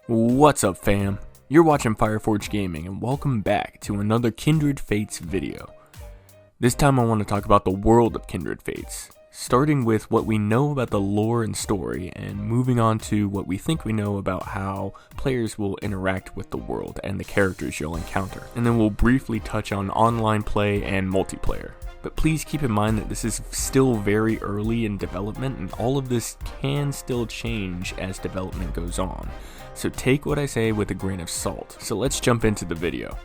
What's up, fam? You're watching Fireforge Gaming, and welcome back to another Kindred Fates video. This time I want to talk about the world of Kindred Fates, starting with what we know about the lore and story, and moving on to what we think we know about how players will interact with the world and the characters you'll encounter. And then we'll briefly touch on online play and multiplayer. But please keep in mind that this is still very early in development, and all of this can still change as development goes on. So take what I say with a grain of salt. So let's jump into the video.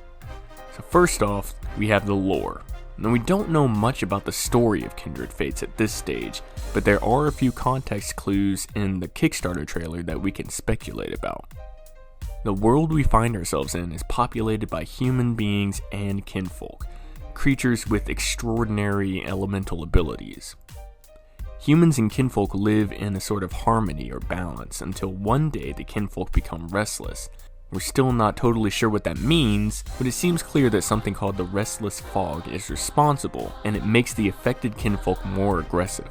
So first off, we have the lore. Now, we don't know much about the story of Kindred Fates at this stage, but there are a few context clues in the Kickstarter trailer that we can speculate about. The world we find ourselves in is populated by human beings and kinfolk, creatures with extraordinary elemental abilities. Humans and kinfolk live in a sort of harmony or balance until one day the kinfolk become restless. We're still not totally sure what that means, but it seems clear that something called the restless fog is responsible, and it makes the affected kinfolk more aggressive.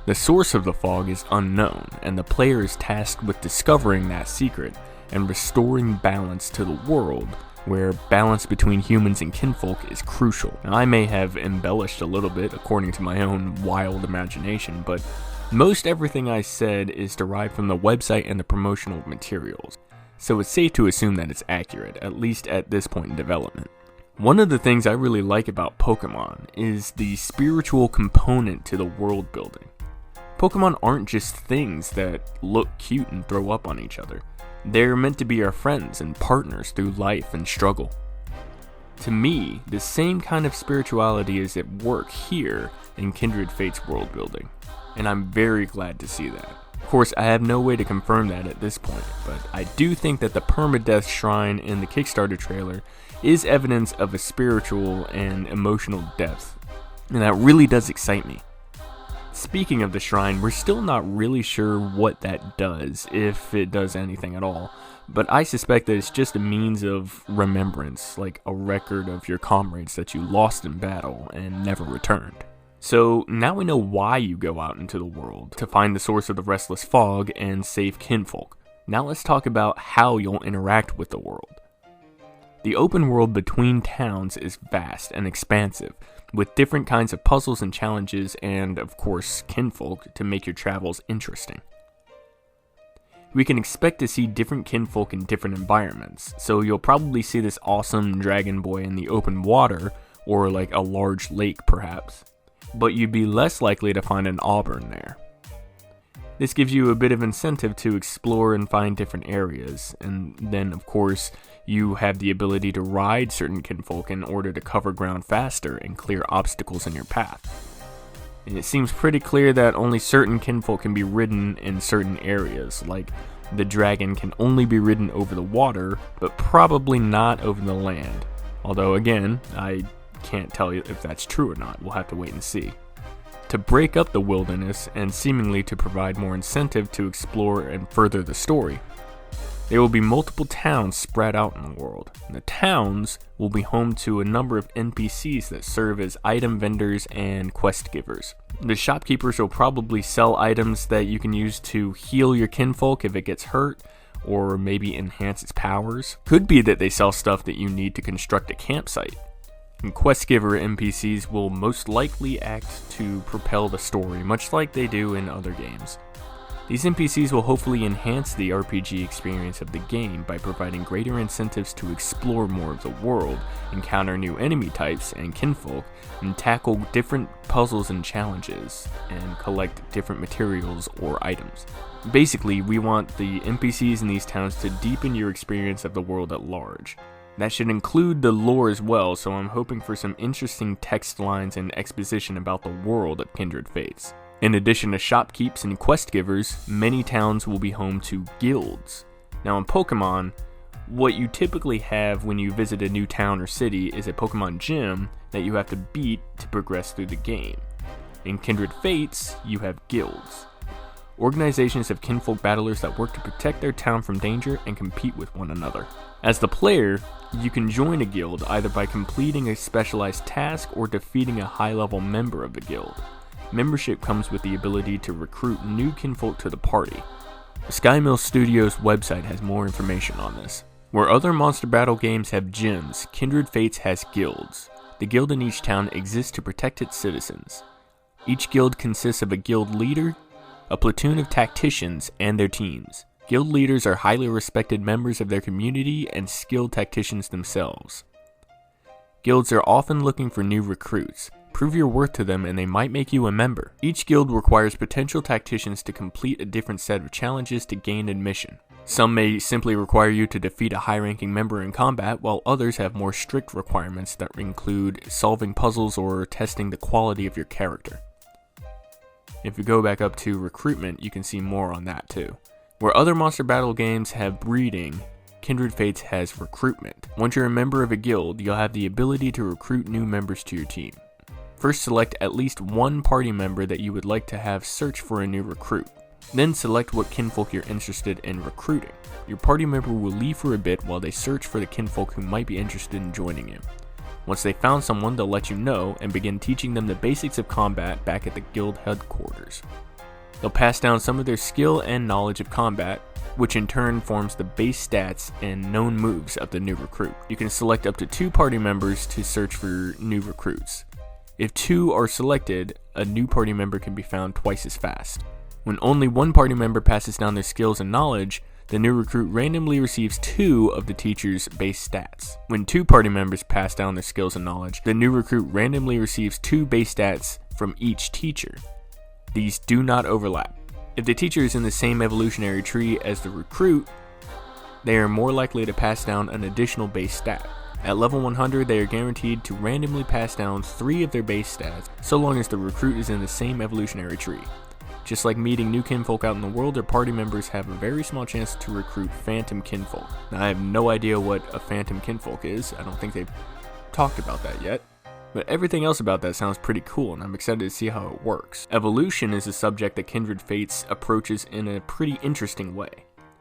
The source of the fog is unknown, and the player is tasked with discovering that secret and restoring balance to the world, where balance between humans and kinfolk is crucial. Now, I may have embellished a little bit according to my own wild imagination, but most everything I said is derived from the website and the promotional materials, so it's safe to assume that it's accurate, at least at this point in development. One of the things I really like about Pokemon is the spiritual component to the world building. Pokemon aren't just things that look cute and throw up on each other. They're meant to be our friends and partners through life and struggle. To me, the same kind of spirituality is at work here in Kindred Fates world building, and I'm very glad to see that. Of course, I have no way to confirm that at this point, but I do think that the permadeath shrine in the Kickstarter trailer is evidence of a spiritual and emotional depth, and that really does excite me. Speaking of the shrine, we're still not really sure what that does, if it does anything at all, but I suspect that it's just a means of remembrance, like a record of your comrades that you lost in battle and never returned. So now we know why you go out into the world, to find the source of the restless fog and save kinfolk. Now let's talk about how you'll interact with the world. The open world between towns is vast and expansive, with different kinds of puzzles and challenges and, of course, kinfolk to make your travels interesting. We can expect to see different kinfolk in different environments, so you'll probably see this awesome dragon boy in the open water, or like a large lake perhaps, but you'd be less likely to find an auburn there. This gives you a bit of incentive to explore and find different areas, and then of course you have the ability to ride certain kinfolk in order to cover ground faster and clear obstacles in your path. And it seems pretty clear that only certain kinfolk can be ridden in certain areas, like the dragon can only be ridden over the water, but probably not over the land. Although again, I can't tell you if that's true or not, we'll have to wait and see. To break up the wilderness and seemingly to provide more incentive to explore and further the story, there will be multiple towns spread out in the world. The towns will be home to a number of NPCs that serve as item vendors and quest givers. The shopkeepers will probably sell items that you can use to heal your kinfolk if it gets hurt, or maybe enhance its powers. Could be that they sell stuff that you need to construct a campsite. And quest giver NPCs will most likely act to propel the story, much like they do in other games. These NPCs will hopefully enhance the RPG experience of the game by providing greater incentives to explore more of the world, encounter new enemy types and kinfolk, and tackle different puzzles and challenges, and collect different materials or items. Basically, we want the NPCs in these towns to deepen your experience of the world at large. That should include the lore as well, so I'm hoping for some interesting text lines and exposition about the world of Kindred Fates. In addition to shopkeepers and quest givers, many towns will be home to guilds. Now in Pokemon, what you typically have when you visit a new town or city is a Pokemon gym that you have to beat to progress through the game. In Kindred Fates, you have guilds. Organizations of kinfolk battlers that work to protect their town from danger and compete with one another. As the player, you can join a guild either by completing a specialized task or defeating a high-level member of the guild. membership comes with the ability to recruit new kinfolk to the party. The Skymill Studios website has more information on this. Where other monster battle games have gyms, Kindred Fates has guilds. The guild in each town exists to protect its citizens. Each guild consists of a guild leader, a platoon of tacticians, and their teams. Guild leaders are highly respected members of their community and skilled tacticians themselves. Guilds are often looking for new recruits. Prove your worth to them and they might make you a member. Each guild requires potential tacticians to complete a different set of challenges to gain admission. Some may simply require you to defeat a high-ranking member in combat, while others have more strict requirements that include solving puzzles or testing the quality of your character. If you go back up to recruitment, you can see more on that too. Where other monster battle games have breeding, Kindred Fates has recruitment. Once you're a member of a guild, you'll have the ability to recruit new members to your team. First, select at least one party member that you would like to have search for a new recruit. Then select what kinfolk you're interested in recruiting. Your party member will leave for a bit while they search for the kinfolk who might be interested in joining you. Once they found someone, they'll let you know and begin teaching them the basics of combat back at the guild headquarters. They'll pass down some of their skill and knowledge of combat, which in turn forms the base stats and known moves of the new recruit. You can select up to 2 party members to search for new recruits. If 2 are selected, a new party member can be found twice as fast. When only one party member passes down their skills and knowledge, the new recruit randomly receives 2 of the teacher's base stats. When 2 party members pass down their skills and knowledge, the new recruit randomly receives 2 base stats from each teacher. These do not overlap. If the teacher is in the same evolutionary tree as the recruit, they are more likely to pass down an additional base stat. At level 100, they are guaranteed to randomly pass down 3 of their base stats, so long as the recruit is in the same evolutionary tree. Just like meeting new kinfolk out in the world, their party members have a very small chance to recruit phantom kinfolk. Now, I have no idea what a phantom kinfolk is. I don't think they've talked about that yet. But everything else about that sounds pretty cool, and I'm excited to see how it works. Evolution is a subject that Kindred Fates approaches in a pretty interesting way.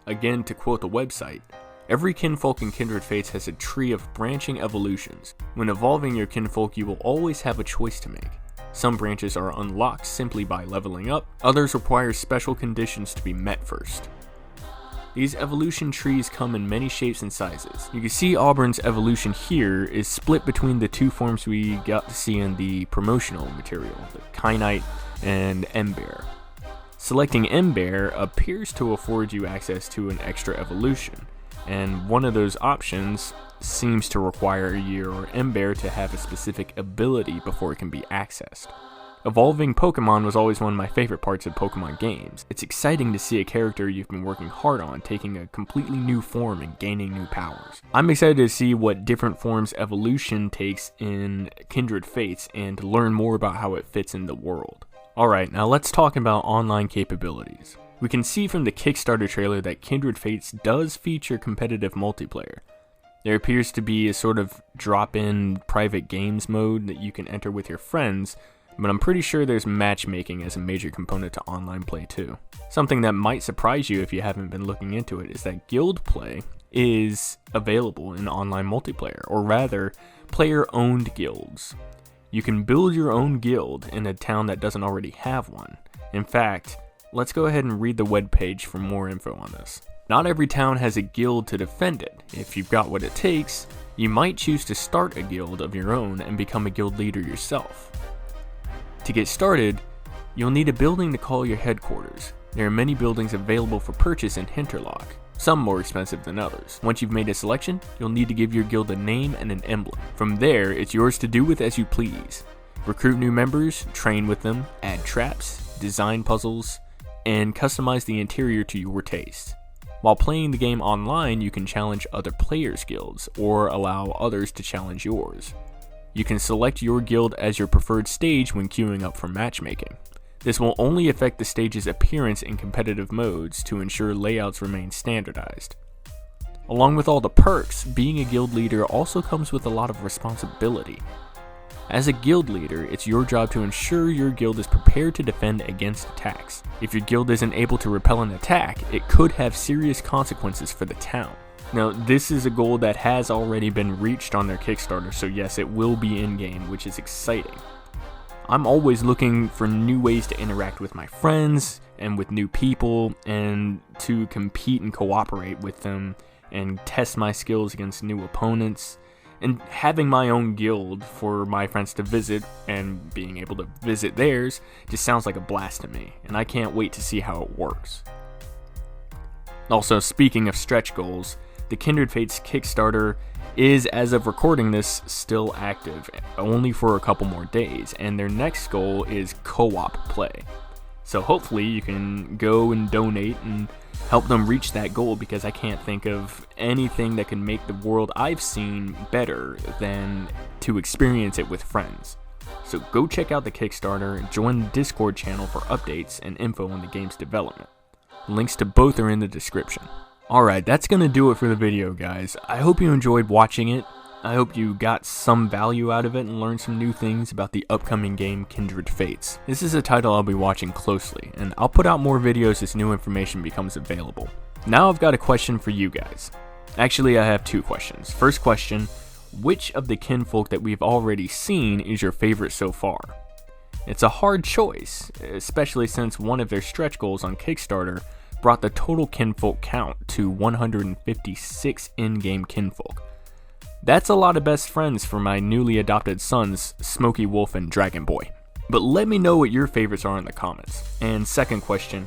Again, to quote the website, every kinfolk in Kindred Fates has a tree of branching evolutions. When evolving your kinfolk, you will always have a choice to make. Some branches are unlocked simply by leveling up, others require special conditions to be met first. These evolution trees come in many shapes and sizes. You can see Auburn's evolution here is split between the 2 forms we got to see in the promotional material, the Kynite and Ember. Selecting Ember appears to afford you access to an extra evolution, and one of those options seems to require your Ember to have a specific ability before it can be accessed. Evolving Pokemon was always one of my favorite parts of Pokemon games. It's exciting to see a character you've been working hard on taking a completely new form and gaining new powers. I'm excited to see what different forms evolution takes in Kindred Fates and to learn more about how it fits in the world. Alright, now let's talk about online capabilities. We can see from the Kickstarter trailer that Kindred Fates does feature competitive multiplayer. There appears to be a sort of drop-in private games mode that you can enter with your friends, but I'm pretty sure there's matchmaking as a major component to online play too. Something that might surprise you if you haven't been looking into it is that guild play is available in online multiplayer, or rather, player-owned guilds. You can build your own guild in a town that doesn't already have one. In fact, let's go ahead and read the webpage for more info on this. Not every town has a guild to defend it. If you've got what it takes, you might choose to start a guild of your own and become a guild leader yourself. To get started, you'll need a building to call your headquarters. There are many buildings available for purchase in Hinterlock, some more expensive than others. Once you've made a selection, you'll need to give your guild a name and an emblem. From there, it's yours to do with as you please. Recruit new members, train with them, add traps, design puzzles, and customize the interior to your taste. While playing the game online, you can challenge other players' guilds, or allow others to challenge yours. You can select your guild as your preferred stage when queuing up for matchmaking. This will only affect the stage's appearance in competitive modes to ensure layouts remain standardized. Along with all the perks, being a guild leader also comes with a lot of responsibility. As a guild leader, it's your job to ensure your guild is prepared to defend against attacks. If your guild isn't able to repel an attack, it could have serious consequences for the town. Now, this is a goal that has already been reached on their Kickstarter, so yes, it will be in-game, which is exciting. I'm always looking for new ways to interact with my friends and with new people and to compete and cooperate with them and test my skills against new opponents. And having my own guild for my friends to visit and being able to visit theirs just sounds like a blast to me, and I can't wait to see how it works. Also, speaking of stretch goals, the Kindred Fates Kickstarter is, as of recording this, still active, only for a couple more days, and their next goal is co-op play. So hopefully you can go and donate and help them reach that goal, because I can't think of anything that can make the world I've seen better than to experience it with friends. So go check out the Kickstarter and join the Discord channel for updates and info on the game's development. Links to both are in the description. Alright, that's going to do it for the video, guys. I hope you enjoyed watching it. I hope you got some value out of it and learned some new things about the upcoming game Kindred Fates. This is a title I'll be watching closely, and I'll put out more videos as new information becomes available. Now I've got a question for you guys. Actually, I have two questions. First question, which of the kinfolk that we've already seen is your favorite so far? It's a hard choice, especially since one of their stretch goals on Kickstarter brought the total kinfolk count to 156 in-game kinfolk. That's a lot of best friends for my newly adopted sons, Smokey Wolf and Dragon Boy. But let me know what your favorites are in the comments. And second question,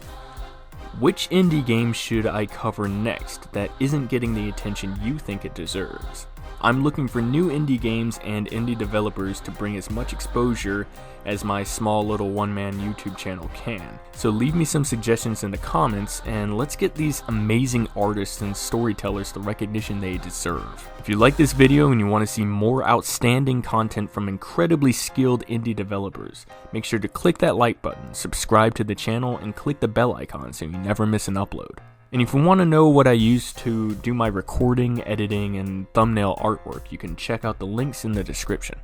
which indie game should I cover next that isn't getting the attention you think it deserves? I'm looking for new indie games and indie developers to bring as much exposure as my small little one-man YouTube channel can. So leave me some suggestions in the comments, and let's get these amazing artists and storytellers the recognition they deserve. If you like this video and you want to see more outstanding content from incredibly skilled indie developers, make sure to click that like button, subscribe to the channel, and click the bell icon so you never miss an upload. And if you want to know what I use to do my recording, editing, and thumbnail artwork, you can check out the links in the description.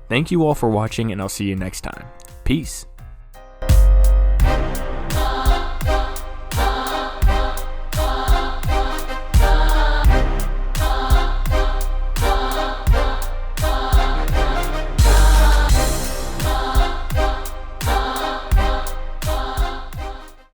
Thank you all for watching, and I'll see you next time. Peace.